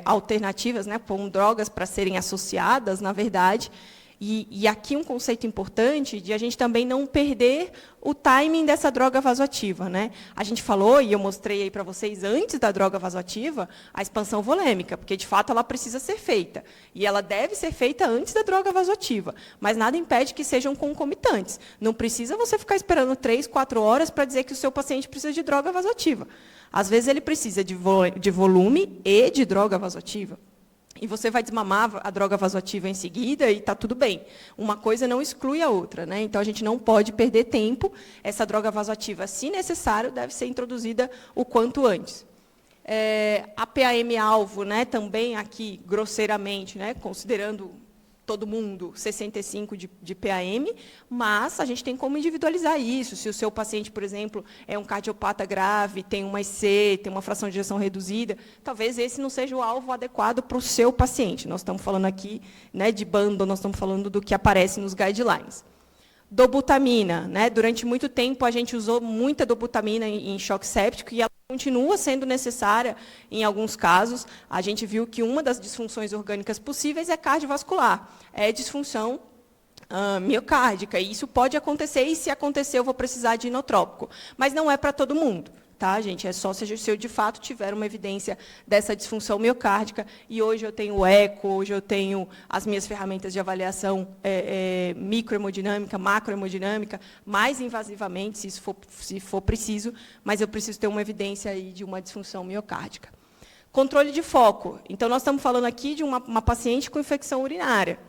alternativas, né, como drogas para serem associadas, na verdade. E aqui um conceito importante de a gente também não perder o timing dessa droga vasoativa, né? A gente falou, e eu mostrei aí para vocês, antes da droga vasoativa, a expansão volêmica, porque, de fato, ela precisa ser feita. E ela deve ser feita antes da droga vasoativa. Mas nada impede que sejam concomitantes. Não precisa você ficar esperando 3, 4 horas para dizer que o seu paciente precisa de droga vasoativa. Às vezes, ele precisa de volume e de droga vasoativa. E você vai desmamar a droga vasoativa em seguida e está tudo bem. Uma coisa não exclui a outra, né? Então, a gente não pode perder tempo. Essa droga vasoativa, se necessário, deve ser introduzida o quanto antes. A PAM-alvo, né, também aqui, grosseiramente, né, considerando todo mundo 65 de PAM, mas a gente tem como individualizar isso. Se o seu paciente, por exemplo, é um cardiopata grave, tem uma IC, tem uma fração de ejeção reduzida, talvez esse não seja o alvo adequado para o seu paciente. Nós estamos falando aqui, né, de bando, nós estamos falando do que aparece nos guidelines. Dobutamina, né? Durante muito tempo a gente usou muita dobutamina em choque séptico e ela continua sendo necessária em alguns casos. A gente viu que uma das disfunções orgânicas possíveis é cardiovascular, é disfunção miocárdica, e isso pode acontecer, e se acontecer eu vou precisar de inotrópico. Mas não é para todo mundo. Tá, gente? É só se eu, de fato, tiver uma evidência dessa disfunção miocárdica, e hoje eu tenho o eco, hoje eu tenho as minhas ferramentas de avaliação microhemodinâmica, macrohemodinâmica, mais invasivamente, se for preciso, mas eu preciso ter uma evidência aí de uma disfunção miocárdica. Controle de foco. Então, nós estamos falando aqui de uma paciente com infecção urinária.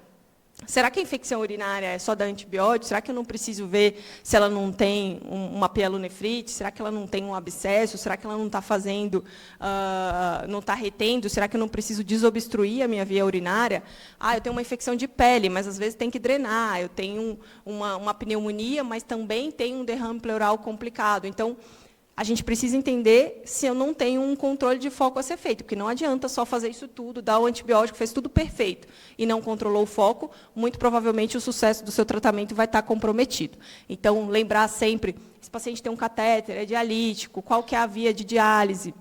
Será que a infecção urinária é só da antibiótico? Será que eu não preciso ver se ela não tem uma pielonefrite? Será que ela não tem um abscesso? Será que ela não está fazendo, não está retendo? Será que eu não preciso desobstruir a minha via urinária? Eu tenho uma infecção de pele, mas às vezes tem que drenar. Eu tenho uma pneumonia, mas também tenho um derrame pleural complicado. Então, a gente precisa entender se eu não tenho um controle de foco a ser feito, porque não adianta só fazer isso tudo, dar o antibiótico, fez tudo perfeito, e não controlou o foco, muito provavelmente o sucesso do seu tratamento vai estar comprometido. Então, lembrar sempre, esse paciente tem um catéter, é dialítico, qual que é a via de diálise?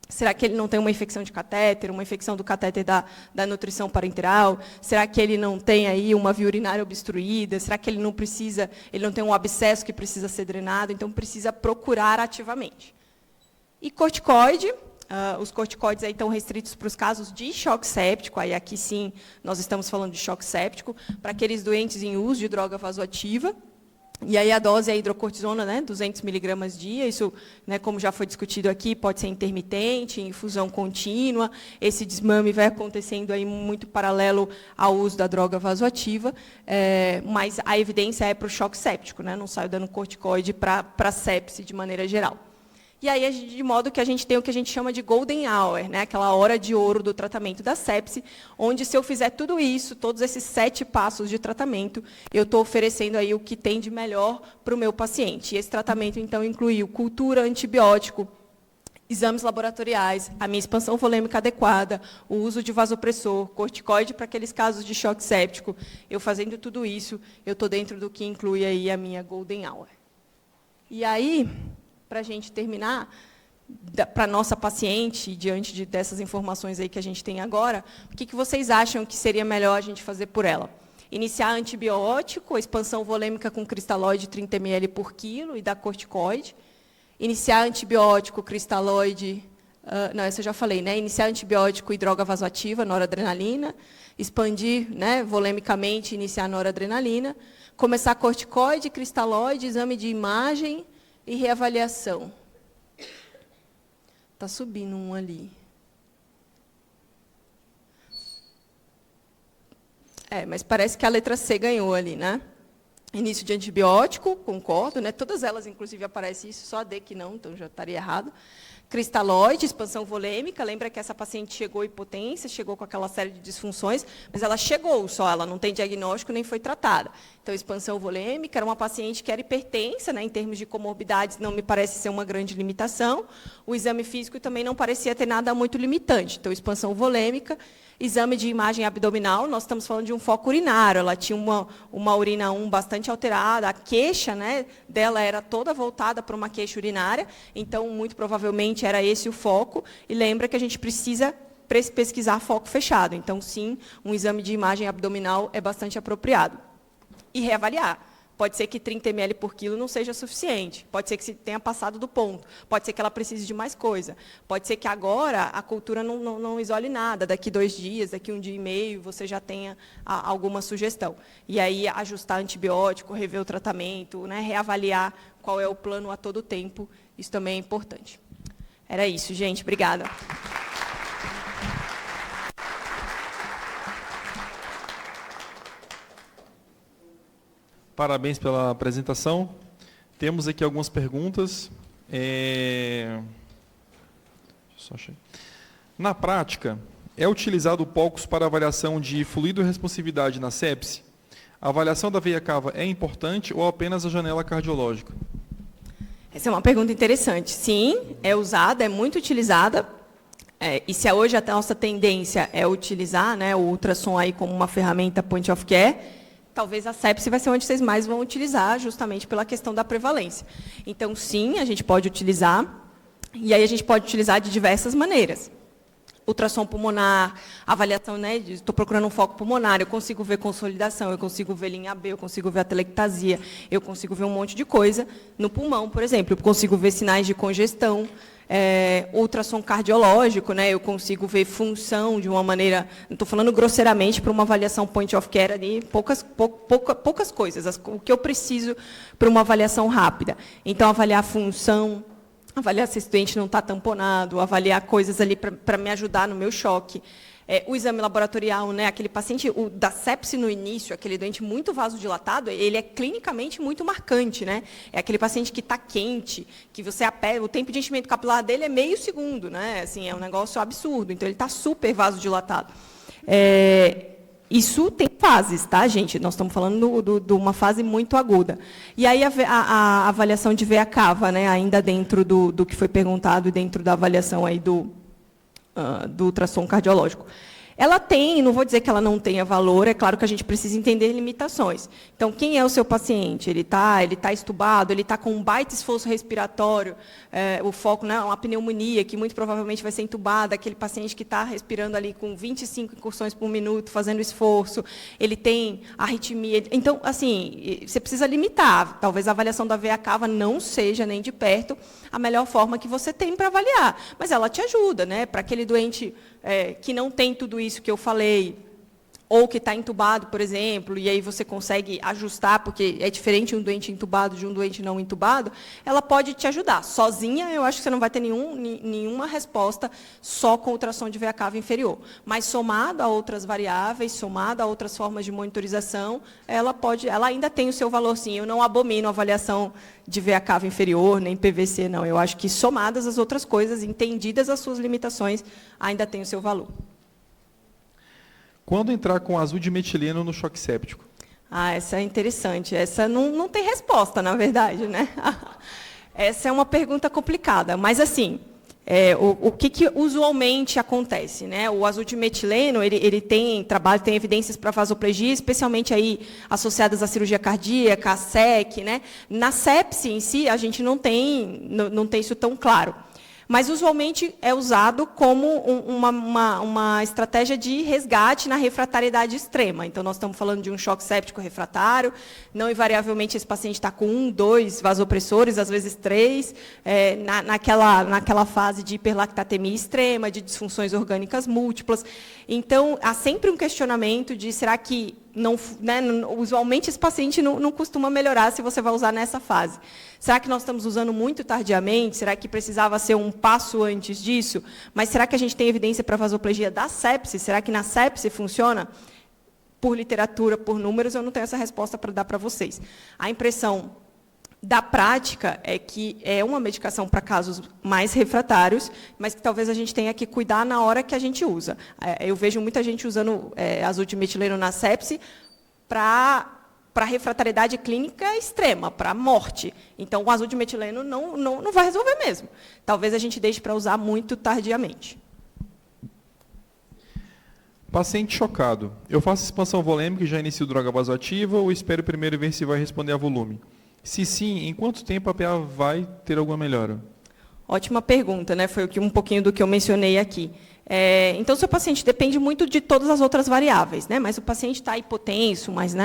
Será que ele não tem uma infecção de catéter, uma infecção do catéter da nutrição parenteral? Será que ele não tem aí uma via urinária obstruída? Será que ele não tem um abscesso que precisa ser drenado? Então, precisa procurar ativamente. E corticoide, os corticoides aí estão restritos para os casos de choque séptico, aí aqui sim nós estamos falando de choque séptico, para aqueles doentes em uso de droga vasoativa. E aí a dose é a hidrocortisona, né, 200 miligramas dia, isso, né, como já foi discutido aqui, pode ser intermitente, infusão contínua, esse desmame vai acontecendo aí muito paralelo ao uso da droga vasoativa, mas a evidência é para o choque séptico, né, não saio dando corticoide para sepse de maneira geral. E aí, de modo que a gente tem o que a gente chama de golden hour, né? Aquela hora de ouro do tratamento da sepse, onde, se eu fizer tudo isso, todos esses 7 passos de tratamento, eu estou oferecendo aí o que tem de melhor para o meu paciente. E esse tratamento, então, incluiu cultura, antibiótico, exames laboratoriais, a minha expansão volêmica adequada, o uso de vasopressor, corticoide para aqueles casos de choque séptico. Eu fazendo tudo isso, eu estou dentro do que inclui aí a minha golden hour. E aí, para a gente terminar, para a nossa paciente, diante dessas informações aí que a gente tem agora, o que vocês acham que seria melhor a gente fazer por ela? Iniciar antibiótico, expansão volêmica com cristalóide 30 ml por quilo e dar corticoide. Iniciar antibiótico, cristalóide, não, essa eu já falei, né? Iniciar antibiótico e droga vasoativa, noradrenalina. Expandir, né, volemicamente, iniciar noradrenalina. Começar corticoide, cristalóide, exame de imagem e reavaliação. Está subindo um ali. Mas parece que a letra C ganhou ali, né? Início de antibiótico, concordo, né? Todas elas, inclusive, aparece isso, só a D que não, então já estaria errado. Cristalóide, expansão volêmica, lembra que essa paciente chegou hipotência, chegou com aquela série de disfunções, mas ela chegou só, ela não tem diagnóstico nem foi tratada. Então, expansão volêmica, era uma paciente que era hipertensa, né, em termos de comorbidades, não me parece ser uma grande limitação. O exame físico também não parecia ter nada muito limitante. Então, expansão volêmica, exame de imagem abdominal, nós estamos falando de um foco urinário, ela tinha uma urina 1 bastante alterada, a queixa, né, dela era toda voltada para uma queixa urinária, então, muito provavelmente, inicialmente era esse o foco, e lembra que a gente precisa pesquisar foco fechado. Então, sim, um exame de imagem abdominal é bastante apropriado. E reavaliar. Pode ser que 30 ml por quilo não seja suficiente. Pode ser que se tenha passado do ponto. Pode ser que ela precise de mais coisa. Pode ser que agora a cultura não isole nada. Daqui 2 dias, daqui 1 dia e meio, você já tenha alguma sugestão. E aí, ajustar antibiótico, rever o tratamento, né, reavaliar qual é o plano a todo tempo. Isso também é importante. Era isso, gente. Obrigada. Parabéns pela apresentação. Temos aqui algumas perguntas. Na prática, é utilizado o POCUS para avaliação de fluido e responsividade na sepse? A avaliação da veia cava é importante ou apenas a janela cardiológica? Essa é uma pergunta interessante. Sim, é usada, é muito utilizada. E se hoje a nossa tendência é utilizar, né, o ultrassom aí como uma ferramenta point of care, talvez a sepse vai ser onde vocês mais vão utilizar, justamente pela questão da prevalência. Então, sim, a gente pode utilizar, e aí a gente pode utilizar de diversas maneiras. Ultrassom pulmonar, avaliação, né, estou procurando um foco pulmonar, eu consigo ver consolidação, eu consigo ver linha B, eu consigo ver atelectasia, eu consigo ver um monte de coisa no pulmão, por exemplo, eu consigo ver sinais de congestão. Ultrassom cardiológico, né, eu consigo ver função de uma maneira, não estou falando grosseiramente para uma avaliação point of care ali, poucas coisas, o que eu preciso para uma avaliação rápida. Então, avaliar a função, avaliar se esse doente não está tamponado, avaliar coisas ali para me ajudar no meu choque. O exame laboratorial, né, aquele paciente da sepse no início, aquele doente muito vasodilatado, ele é clinicamente muito marcante, né? É aquele paciente que está quente, que você o tempo de enchimento capilar dele é meio segundo, né? Assim, é um negócio absurdo. Então, ele está super vasodilatado. Isso tem fases, tá, gente? Nós estamos falando de uma fase muito aguda. E aí a avaliação de veia cava, né, ainda dentro do que foi perguntado e dentro da avaliação aí do ultrassom cardiológico. Ela tem, não vou dizer que ela não tenha valor, é claro que a gente precisa entender limitações. Então, quem é o seu paciente? Ele tá estubado, ele está com um baita esforço respiratório, o foco, né, uma pneumonia, que muito provavelmente vai ser entubada, aquele paciente que está respirando ali com 25 incursões por minuto, fazendo esforço, ele tem arritmia. Então, assim, você precisa limitar. Talvez a avaliação da veia cava não seja nem de perto a melhor forma que você tem para avaliar, mas ela te ajuda, né, para aquele doente que não tem tudo isso que eu falei, ou que está entubado, por exemplo, e aí você consegue ajustar, porque é diferente um doente entubado de um doente não entubado, ela pode te ajudar. Sozinha, eu acho que você não vai ter nenhuma resposta só com ultrassom de veia cava inferior. Mas, somado a outras variáveis, somado a outras formas de monitorização, ela ainda tem o seu valor, sim. Eu não abomino a avaliação de veia cava inferior, nem PVC, não. Eu acho que, somadas as outras coisas, entendidas as suas limitações, ainda tem o seu valor. Quando entrar com azul de metileno no choque séptico? Essa é interessante. Essa não tem resposta, na verdade, né? Essa é uma pergunta complicada. Mas, assim, o que usualmente acontece, né? O azul de metileno, ele tem evidências para vasoplegia, especialmente aí associadas à cirurgia cardíaca, à SEC, né? Na sepse em si, a gente não tem isso tão claro. Mas, usualmente, é usado como uma estratégia de resgate na refratariedade extrema. Então, nós estamos falando de um choque séptico refratário, não invariavelmente esse paciente está com 1, 2 vasopressores, às vezes 3, naquela fase de hiperlactatemia extrema, de disfunções orgânicas múltiplas. Então, há sempre um questionamento de, será que usualmente esse paciente não costuma melhorar se você vai usar nessa fase. Será que nós estamos usando muito tardiamente? Será que precisava ser um passo antes disso? Mas será que a gente tem evidência para vasoplegia da sepse? Será que na sepse funciona? Por literatura, por números, eu não tenho essa resposta para dar para vocês. A impressão da prática é que é uma medicação para casos mais refratários, mas que talvez a gente tenha que cuidar na hora que a gente usa. Eu vejo muita gente usando azul de metileno na sepse para refratariedade clínica extrema, para morte. Então, o azul de metileno não vai resolver mesmo. Talvez a gente deixe para usar muito tardiamente. Paciente chocado. Eu faço expansão volêmica e já inicio droga vasoativa ou espero primeiro ver se vai responder a volume? Se sim, em quanto tempo a PA vai ter alguma melhora? Ótima pergunta, né? Foi um pouquinho do que eu mencionei aqui. Então, seu paciente depende muito de todas as outras variáveis, né? Mas o paciente está hipotenso, mas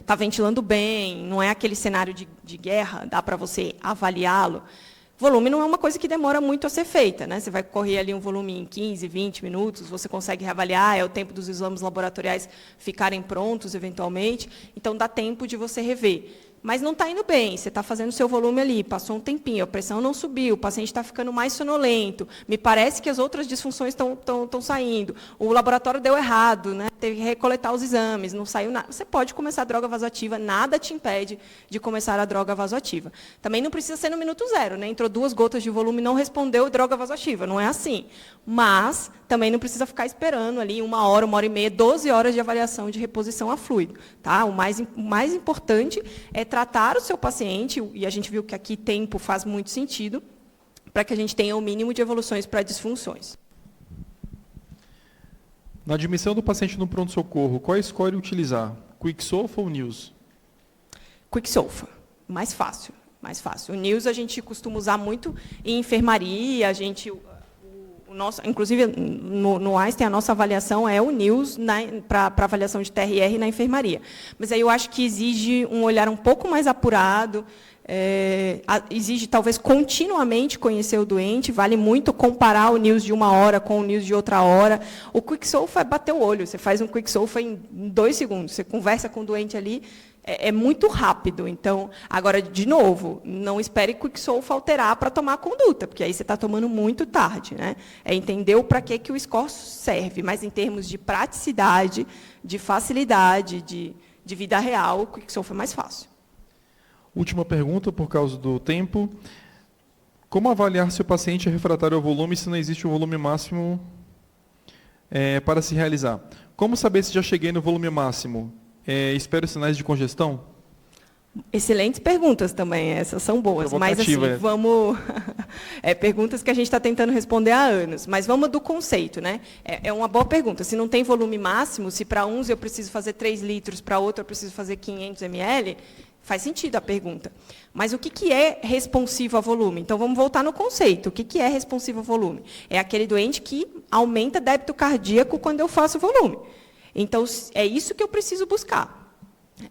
está ventilando bem, não é aquele cenário de guerra, dá para você avaliá-lo. Volume não é uma coisa que demora muito a ser feita, né? Você vai correr ali um volume em 15, 20 minutos, você consegue reavaliar, é o tempo dos exames laboratoriais ficarem prontos, eventualmente, então dá tempo de você rever. Mas não está indo bem, você está fazendo o seu volume ali, passou um tempinho, a pressão não subiu, o paciente está ficando mais sonolento, me parece que as outras disfunções estão saindo, o laboratório deu errado, né? Teve que recoletar os exames, não saiu nada. Você pode começar a droga vasoativa, nada te impede de começar a droga vasoativa. Também não precisa ser no minuto zero, né? Entrou 2 gotas de volume, não respondeu, droga vasoativa, não é assim. Mas também não precisa ficar esperando ali 1 hora, 1h30, 12 horas de avaliação de reposição a fluido. Tá? O mais importante é tratar o seu paciente, e a gente viu que aqui tempo faz muito sentido, para que a gente tenha o mínimo de evoluções para disfunções. Na admissão do paciente no pronto-socorro, qual score utilizar? Quicksolve ou NIUS? Quicksolve, mais fácil, mais fácil. O NIUS a gente costuma usar muito em enfermaria, inclusive no Einstein a nossa avaliação é o NIUS para avaliação de TRR na enfermaria. Mas aí eu acho que exige um olhar um pouco mais apurado, exige talvez continuamente conhecer o doente, vale muito comparar o NIUS de 1 hora com o NIUS de outra hora. O Quicksolve é bater o olho, você faz um Quicksolve em 2 segundos, você conversa com o doente ali, é muito rápido. Então, agora, de novo, não espere Quicksolve alterar para tomar a conduta, porque aí você está tomando muito tarde, né? É entender para que o score serve, mas em termos de praticidade, de facilidade, de vida real, o Quicksolve é mais fácil. Última pergunta, por causa do tempo. Como avaliar se o paciente é refratário ao volume se não existe um volume máximo para se realizar? Como saber se já cheguei no volume máximo? Espero sinais de congestão? Excelentes perguntas também, essas são boas. Mas assim, vamos... perguntas que a gente está tentando responder há anos. Mas vamos do conceito, né? É uma boa pergunta. Se não tem volume máximo, se para uns eu preciso fazer 3 litros, para outro eu preciso fazer 500 ml, faz sentido a pergunta. Mas o que é responsivo a volume? Então, vamos voltar no conceito. O que é responsivo a volume? É aquele doente que aumenta débito cardíaco quando eu faço volume. Então, é isso que eu preciso buscar.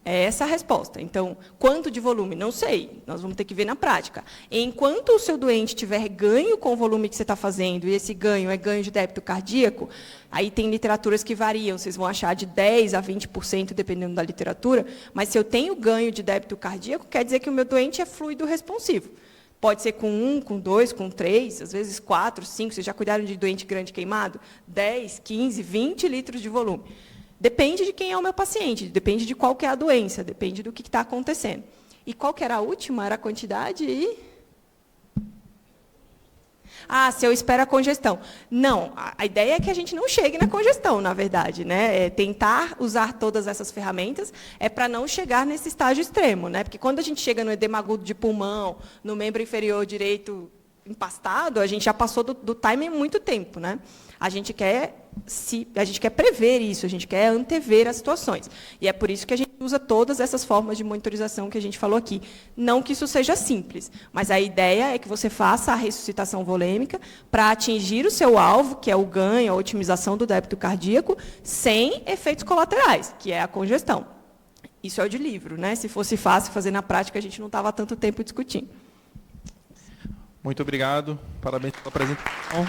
É essa a resposta. Então, quanto de volume? Não sei. Nós vamos ter que ver na prática. Enquanto o seu doente tiver ganho com o volume que você está fazendo, e esse ganho é ganho de débito cardíaco, aí tem literaturas que variam. Vocês vão achar de 10% a 20%, dependendo da literatura. Mas se eu tenho ganho de débito cardíaco, quer dizer que o meu doente é fluido responsivo. Pode ser com 1, com 2, com 3, às vezes 4, 5. Vocês já cuidaram de doente grande queimado? 10, 15, 20 litros de volume. Depende de quem é o meu paciente, depende de qual que é a doença, depende do que está acontecendo. E qual que era a última? Era a quantidade e... se eu espero a congestão. Não, a ideia é que a gente não chegue na congestão, na verdade, né? Tentar usar todas essas ferramentas para não chegar nesse estágio extremo, né? Porque quando a gente chega no edema agudo de pulmão, no membro inferior direito empastado, a gente já passou do timing muito tempo, né? A gente quer prever isso, a gente quer antever as situações. E é por isso que a gente usa todas essas formas de monitorização que a gente falou aqui. Não que isso seja simples, mas a ideia é que você faça a ressuscitação volêmica para atingir o seu alvo, que é o ganho, a otimização do débito cardíaco, sem efeitos colaterais, que é a congestão. Isso é o de livro, né? Se fosse fácil fazer na prática, a gente não estava tanto tempo discutindo. Muito obrigado. Parabéns pela apresentação.